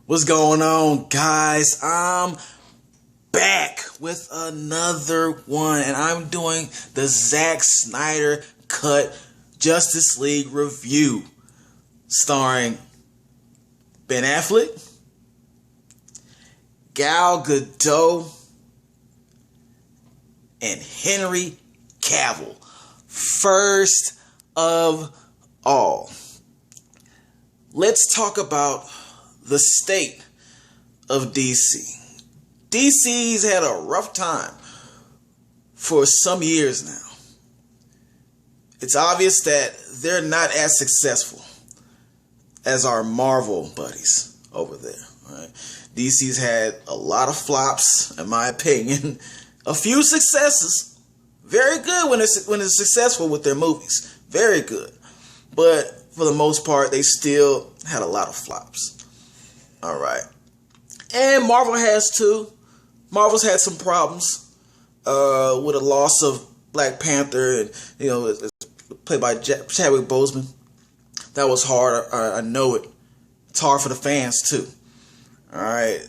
What's going on, guys? I'm back with another one, and I'm doing the Zack Snyder Cut Justice League review, starring Ben Affleck, Gal Gadot, and Henry Cavill. First of all, let's talk about the state of DC. DC's had a rough time for some years now. It's obvious that they're not as successful as our Marvel buddies over there. Right? DC's had a lot of flops, in my opinion. A few successes. Very good when it's successful with their movies. Very good. But for the most part, they still had a lot of flops. All right. And Marvel has too. Marvel's had some problems with a loss of Black Panther, and it's played by Chadwick Boseman. That was hard. I know it. It's hard for the fans too. All right.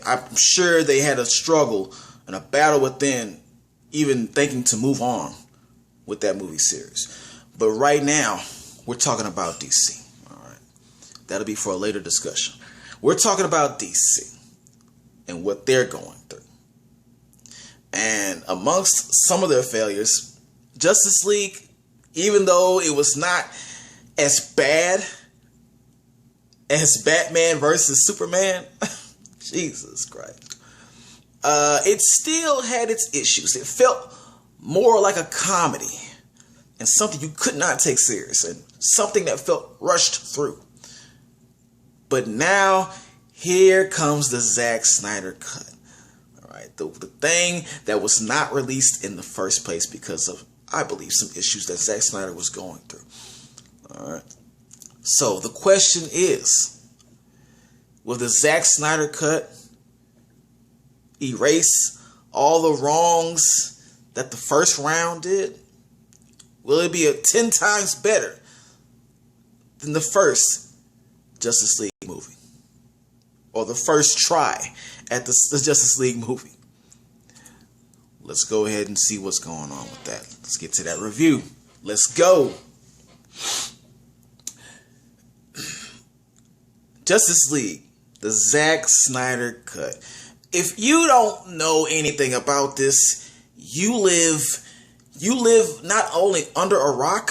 I'm sure they had a struggle and a battle within, even thinking to move on with that movie series. But right now, we're talking about DC. All right. That'll be for a later discussion. We're talking about DC and what they're going through. And amongst some of their failures, Justice League, even though it was not as bad as Batman versus Superman, Jesus Christ, it still had its issues. It felt more like a comedy and something you could not take serious, and something that felt rushed through. But now, here comes the Zack Snyder Cut. All right, the thing that was not released in the first place because of, I believe, some issues that Zack Snyder was going through. All right. So the question is, will the Zack Snyder Cut erase all the wrongs that the first round did? Will it be 10 times better than the first Justice League movie, or the first try at the Justice League movie? Let's go ahead and see what's going on with that. Let's get to that review. Let's go. Justice League, the Zack Snyder Cut. If you don't know anything about this, you live not only under a rock,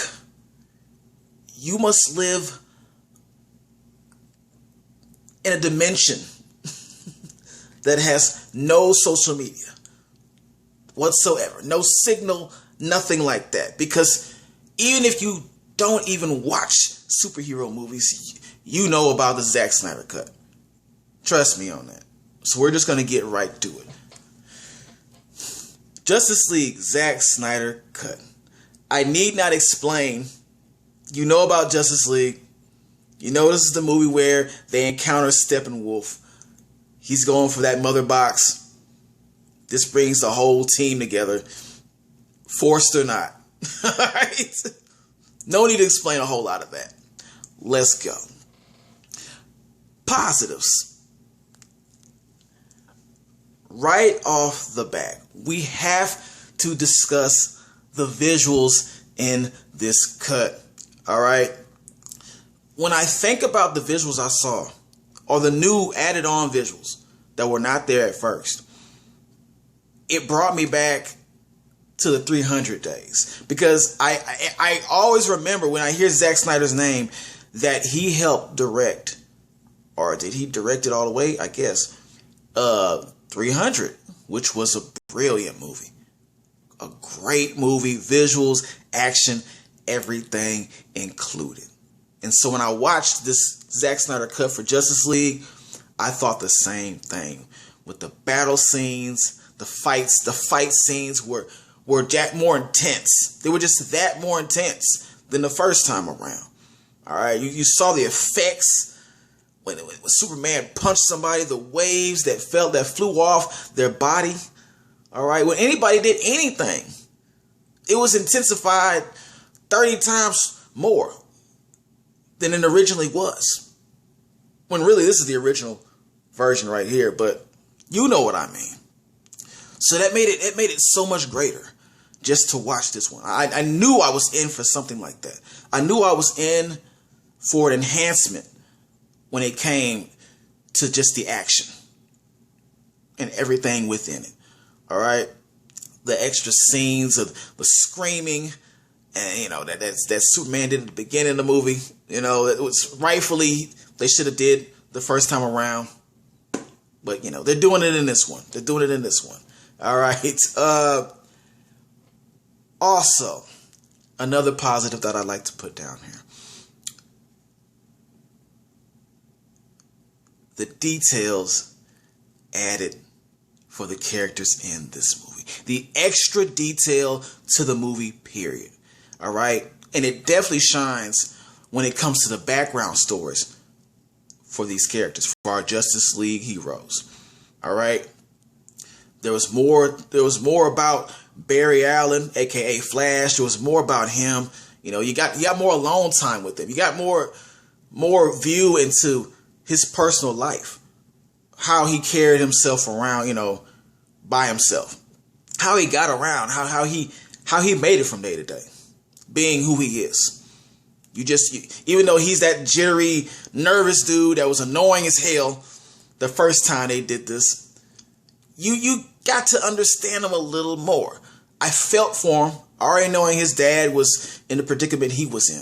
you must live in a dimension that has no social media whatsoever, no signal, nothing like that. Because even if you don't even watch superhero movies, you know about the Zack Snyder Cut. Trust me on that. So we're just going to get right to it. Justice League, Zack Snyder Cut. I need not explain. You know about Justice League. You know this is the movie where they encounter Steppenwolf. He's going for that mother box. This brings the whole team together, forced or not. Alright? No need to explain a whole lot of that. Let's go. Positives. Right off the bat, we have to discuss the visuals in this cut. Alright? When I think about the visuals I saw, or the new added on visuals that were not there at first, it brought me back to the 300 days. Because I always remember when I hear Zack Snyder's name that he helped direct, or did he direct it all the way? I guess 300, which was a brilliant movie. A great movie, visuals, action, everything included. And so when I watched this Zack Snyder Cut for Justice League, I thought the same thing. With the battle scenes, the fight scenes were more intense. They were just that more intense than the first time around. All right, you saw the effects when Superman punched somebody, the waves that flew off their body. All right, when anybody did anything, it was intensified 30 times more than it originally was. When really this is the original version right here, but you know what I mean. So that made it so much greater just to watch this one. I knew I was in for something like that. I knew I was in for an enhancement when it came to just the action and everything within it. All right, the extra scenes of the screaming, and you know that Superman did at the beginning of the movie. You know, it was rightfully they should have did the first time around, but you know they're doing it in this one. They're doing it in this one. All right. Also, another positive that I'd like to put down here. The details added for the characters in this movie. The extra detail to the movie, period. All right? And it definitely shines when it comes to the background stories for these characters, for our Justice League heroes. All right? There was more about Barry Allen, aka Flash. There was more about him. You know, you got more alone time with him. You got more view into his personal life, how he carried himself around, you know, by himself, how he got around, how he made it from day to day, being who he is. Even though he's that jittery, nervous dude that was annoying as hell the first time they did this, you got to understand him a little more. I felt for him, already knowing his dad was in the predicament he was in.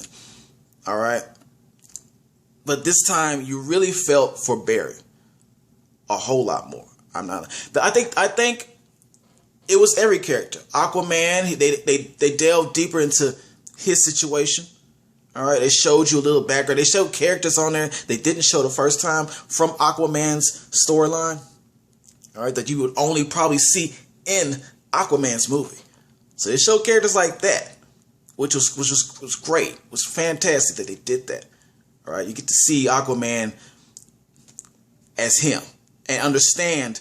All right. But this time you really felt for Barry a whole lot more. I think it was every character. Aquaman, they delved deeper into his situation. All right, they showed you a little background. They showed characters on there they didn't show the first time from Aquaman's storyline. All right, that you would only probably see in Aquaman's movie. So they showed characters like that, which was great. It was fantastic that they did that. All right, you get to see Aquaman as him and understand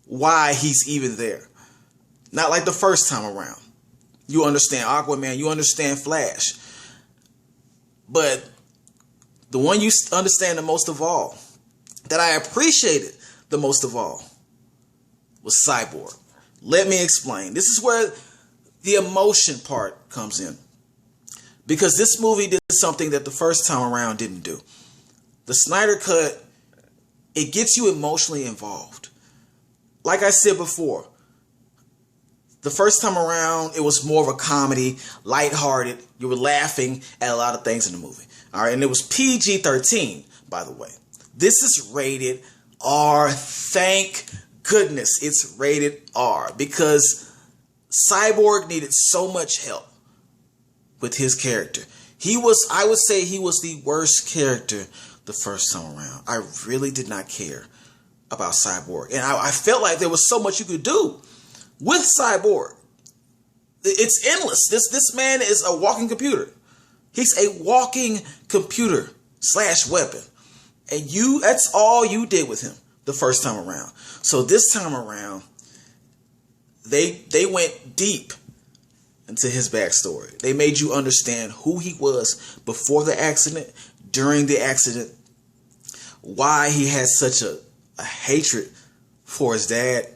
why he's even there. Not like the first time around. You understand Aquaman, you understand Flash. But the one you understand the most of all, that I appreciated the most of all, was Cyborg. Let me explain. This is where the emotion part comes in. Because this movie did something that the first time around didn't do. The Snyder Cut, it gets you emotionally involved. Like I said before, the first time around, it was more of a comedy, lighthearted. You were laughing at a lot of things in the movie. All right, and it was PG-13, by the way. This is rated R. Thank goodness it's rated R, because Cyborg needed so much help with his character. I would say he was the worst character the first time around. I really did not care about Cyborg. And I felt like there was so much you could do with Cyborg. It's endless. This man is a walking computer. He's a walking computer / weapon. And that's all you did with him the first time around. So this time around, they went deep into his backstory. They made you understand who he was before the accident, during the accident, why he had such a hatred for his dad.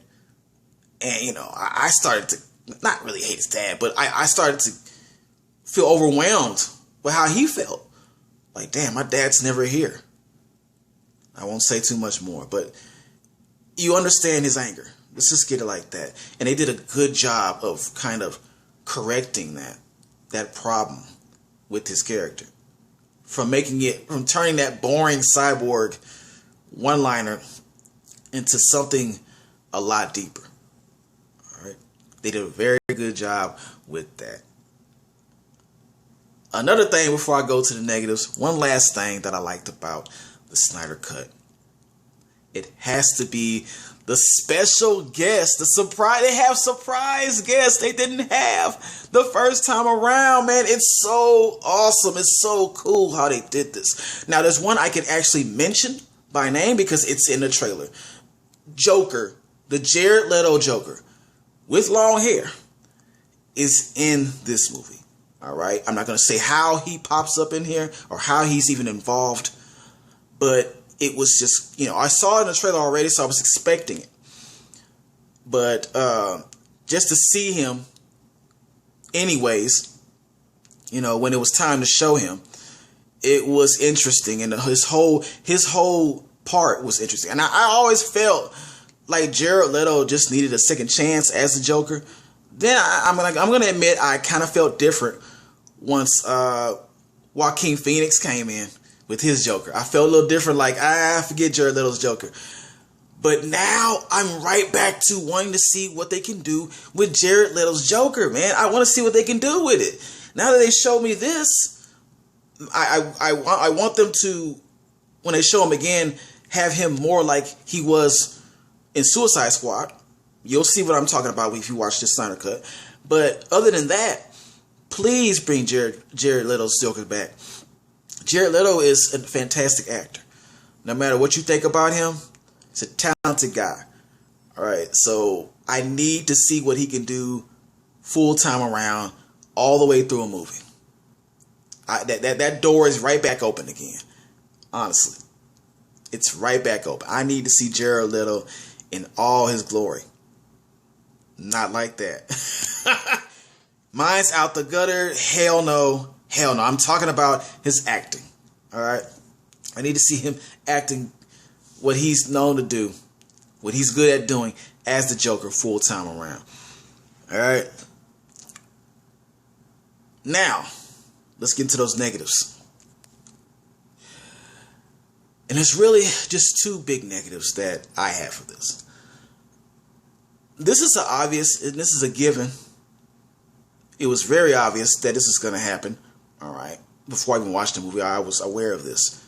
And, you know, I started to not really hate his dad, but I started to feel overwhelmed with how he felt. Like, damn, my dad's never here. I won't say too much more, but you understand his anger. Let's just get it like that. And they did a good job of kind of correcting that problem with his character. From turning that boring Cyborg one-liner into something a lot deeper. All right. They did a very good job with that. Another thing before I go to the negatives, one last thing that I liked about the Snyder Cut. It has to be the special guest, the surprise. They have surprise guests they didn't have the first time around, man. It's so awesome. It's so cool how they did this. Now, there's one I can actually mention by name because it's in the trailer. Joker, the Jared Leto Joker with long hair, is in this movie. All right. I'm not going to say how he pops up in here or how he's even involved, but it was just, I saw it in the trailer already, so I was expecting it. But just to see him anyways, when it was time to show him, it was interesting, and his whole part was interesting. And I always felt like Jared Leto just needed a second chance as the Joker. Then I'm gonna admit I kind of felt different once Joaquin Phoenix came in with his Joker. I felt a little different, like I forget Jared Leto's Joker. But now I'm right back to wanting to see what they can do with Jared Leto's Joker, man. I want to see what they can do with it. Now that they showed me this, I want them to, when they show him again, have him more like he was in Suicide Squad. You'll see what I'm talking about if you watch the Snyder Cut. But other than that, please bring Jared Leto's Joker back. Jared Leto is a fantastic actor. No matter what you think about him, he's a talented guy. All right, so I need to see what he can do full time around, all the way through a movie. That door is right back open again. Honestly, it's right back open. I need to see Jared Leto in all his glory. Not like that. Mine's out the gutter. Hell no. Hell no. I'm talking about his acting. All right. I need to see him acting what he's known to do, what he's good at doing as the Joker full time around. All right. Now, let's get into those negatives. And there's really just two big negatives that I have for this. This is an obvious, and this is a given. It was very obvious that this is going to happen. All right. Before I even watched the movie, I was aware of this.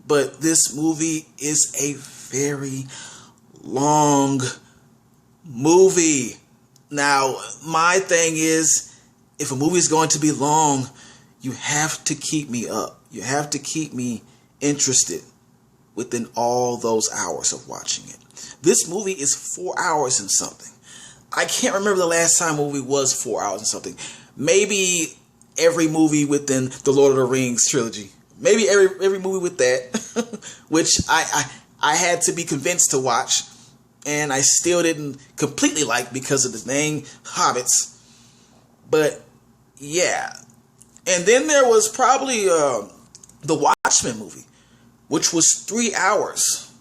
But this movie is a very long movie. Now, my thing is, if a movie is going to be long, you have to keep me up. You have to keep me interested within all those hours of watching it. This movie is 4 hours and something. I can't remember the last time a movie was 4 hours and something. Maybe every movie within the Lord of the Rings trilogy. Maybe every movie with that, which I had to be convinced to watch, and I still didn't completely like because of the name Hobbits. But yeah, and then there was probably the Watchmen movie, which was 3 hours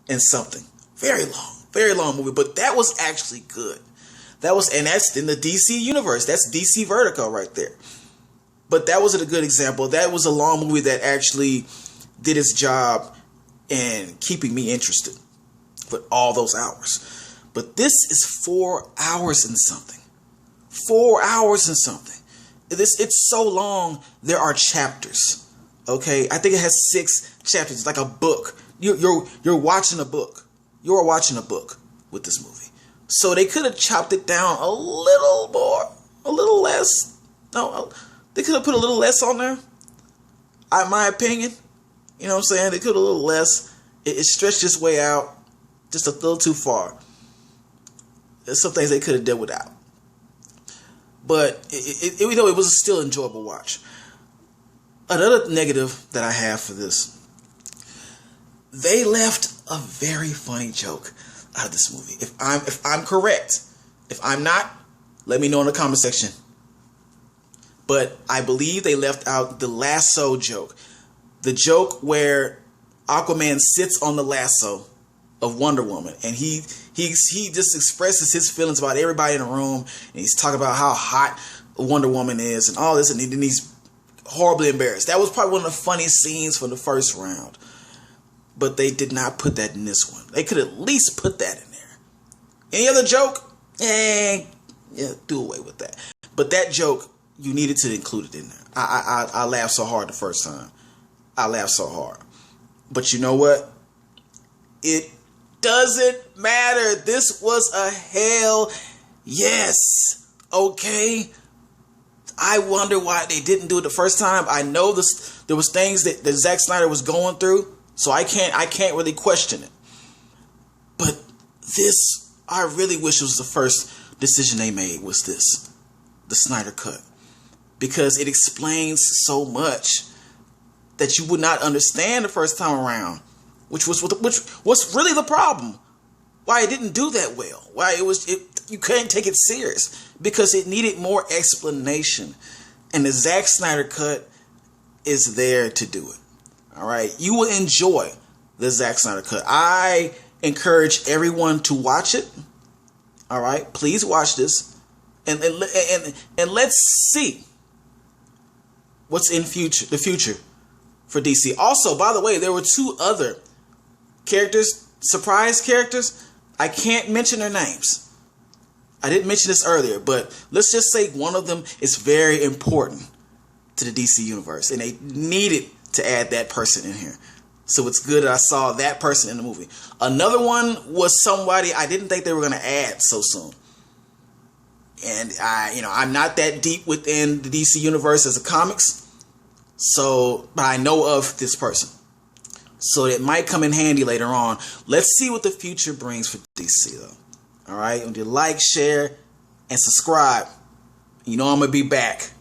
and something. Very long movie, but that was actually good. And that's in the DC universe. That's DC Vertigo right there. But that wasn't a good example. That was a long movie that actually did its job in keeping me interested for all those hours. But this is 4 hours and something. 4 hours and something. It's so long. There are chapters. Okay, I think it has 6 chapters. It's like a book. You're watching a book. You're watching a book with this movie. So they could have chopped it down a little more, a little less. No, they could have put a little less on there. In my opinion, you know what I'm saying? They could have a little less. It stretched its way out just a little too far. There's some things they could have done without. But it was a still enjoyable watch. Another negative that I have for this, they left a very funny joke out of this movie. If I'm correct, if I'm not, let me know in the comment section. But I believe they left out the lasso joke. The joke where Aquaman sits on the lasso of Wonder Woman, and he just expresses his feelings about everybody in the room, and he's talking about how hot Wonder Woman is and all this, and then he's horribly embarrassed. That was probably one of the funniest scenes from the first round. But they did not put that in this one. They could at least put that in there. Any other joke? Yeah, do away with that. But that joke, you needed to include it in there. I laughed so hard the first time. I laughed so hard. But you know what? It doesn't matter. This was a hell yes. Okay? I wonder why they didn't do it the first time. I know there was things that Zack Snyder was going through. So I can't really question it. But this, I really wish it was the first decision they made was this, the Snyder Cut. Because it explains so much. that you would not understand the first time around, which was really the problem. Why it didn't do that well. Why you couldn't take it serious, because it needed more explanation. And the Zack Snyder cut is there to do it. All right, you will enjoy the Zack Snyder cut. I encourage everyone to watch it. All right, please watch this, and let's see what's in the future for DC. Also, by the way, there were 2 other characters, surprise characters. I can't mention their names. I didn't mention this earlier, but let's just say one of them is very important to the DC universe, and they needed to add that person in here. So it's good that I saw that person in the movie. Another one was somebody I didn't think they were going to add so soon. And I'm not that deep within the DC universe as a comics, but I know of this person. So it might come in handy later on. Let's see what the future brings for DC, though. All right, like, share, and subscribe. You know I'm gonna be back.